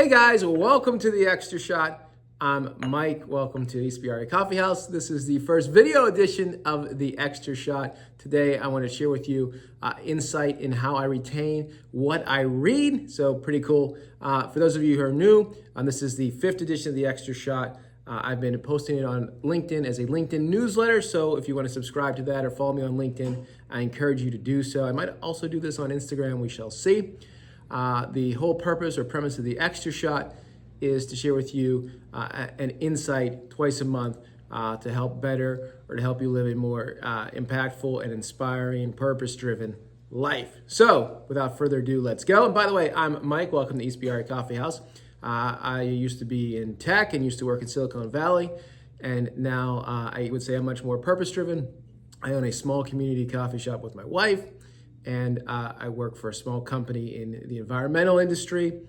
Hey guys, welcome to the Extrashot. I'm Mike. Welcome to HBRA Coffee House. This is the first video edition of the Extrashot. Today I want to share with you insight in how I retain what I read. So pretty cool. For those of you who are new, this is the 5th edition of the Extrashot. I've been posting it on LinkedIn as a LinkedIn newsletter. So if you want to subscribe to that or follow me on LinkedIn, I encourage you to do so. I might also do this on Instagram. We shall see. The whole purpose or premise of the Extrashot is to share with you an insight twice a month to help better or to help you live a more impactful and inspiring, purpose-driven life. So without further ado, let's go. And by the way, I'm Mike. Welcome to HBRA Coffee House. I used to be in tech and used to work in Silicon Valley. And now I would say I'm much more purpose-driven. I own a small community coffee shop with my wife. And I work for a small company in the environmental industry.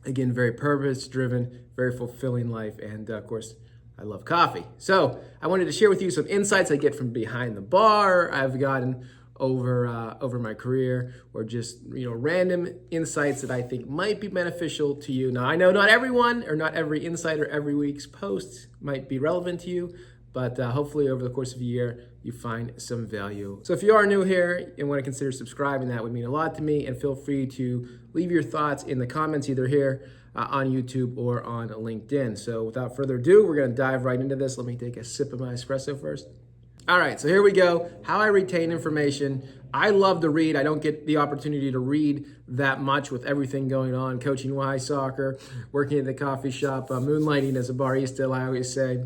Again, very purpose-driven, very fulfilling life. And of course, I love coffee. So I wanted to share with you some insights I get from behind the bar I've gotten over my career, or just random insights that I think might be beneficial to you. Now, I know not everyone or not every insight or every week's post might be relevant to you, but hopefully over the course of a year, you find some value. So if you are new here and want to consider subscribing, that would mean a lot to me. And feel free to leave your thoughts in the comments either here on YouTube or on LinkedIn. So without further ado, we're going to dive right into this. Let me take a sip of my espresso first. All right, so here we go. How I retain information. I love to read. I don't get the opportunity to read that much with everything going on. Coaching Y soccer, working at the coffee shop, moonlighting as a barista, I always say.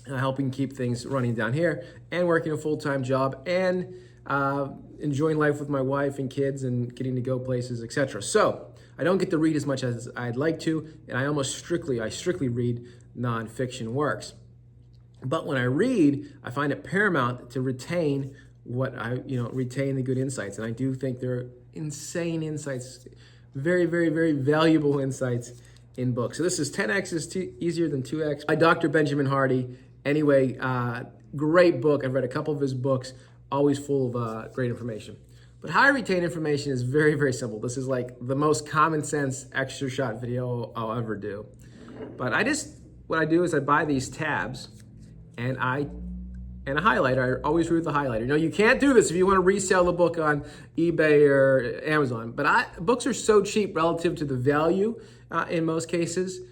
Helping keep things running down here, and working a full-time job, and enjoying life with my wife and kids, and getting to go places, etc. So I don't get to read as much as I'd like to, and I strictly read nonfiction works. But when I read, I find it paramount to retain retain the good insights, and I do think there are insane insights, very, very, very valuable insights in books. So this is 10x is easier than 2x by Dr. Benjamin Hardy. Anyway, great book. I've read a couple of his books, always full of great information. But how I retain information is very, very simple. This is like the most common sense Extrashot video I'll ever do. But what I do is I buy these tabs and a highlighter. I always read the highlighter. You can't do this if you want to resell the book on eBay or Amazon. But books are so cheap relative to the value in most cases.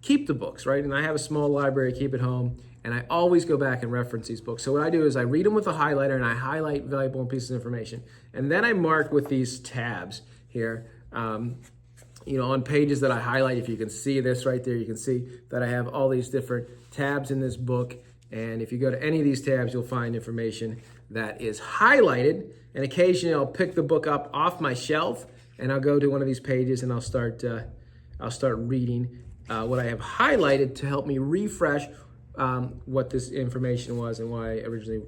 Keep the books, right? And I have a small library, keep it home, and I always go back and reference these books. So what I do is I read them with a highlighter, and I highlight valuable pieces of information. And then I mark with these tabs here, on pages that I highlight. If you can see this right there, you can see that I have all these different tabs in this book. And if you go to any of these tabs, you'll find information that is highlighted. And occasionally I'll pick the book up off my shelf, and I'll go to one of these pages, and I'll start reading what I have highlighted to help me refresh what this information was and why I originally,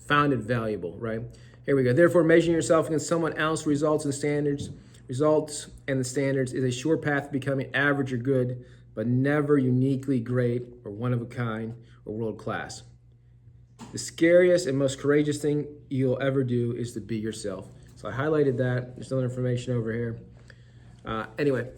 found it valuable, right? Here we go. Therefore, measuring yourself against someone else results and the standards is a sure path to becoming average or good, but never uniquely great or one of a kind or world class. The scariest and most courageous thing you'll ever do is to be yourself. So I highlighted that. There's other information over here. Anyway.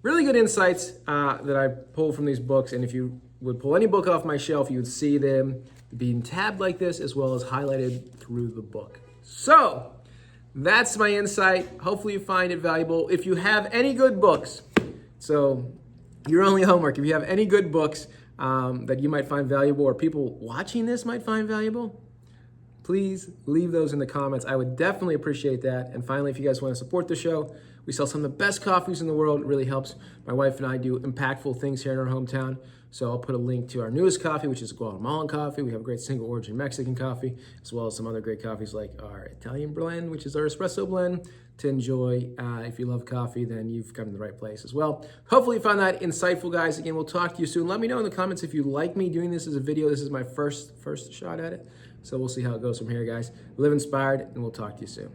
Really good insights that I pulled from these books, and if you would pull any book off my shelf, you would see them being tabbed like this, as well as highlighted through the book. So that's my insight. Hopefully you find it valuable. If you have any good books, so your only homework, if you have any good books that you might find valuable, or people watching this might find valuable, please leave those in the comments. I would definitely appreciate that. And finally, if you guys want to support the show, we sell some of the best coffees in the world. It really helps my wife and I do impactful things here in our hometown. So I'll put a link to our newest coffee, which is Guatemalan coffee. We have a great single origin Mexican coffee, as well as some other great coffees like our Italian blend, which is our espresso blend, to enjoy. If you love coffee, then you've come to the right place as well. Hopefully you found that insightful, guys. Again, we'll talk to you soon. Let me know in the comments if you like me doing this as a video. This is my first shot at it. So we'll see how it goes from here, guys. Live inspired, and we'll talk to you soon.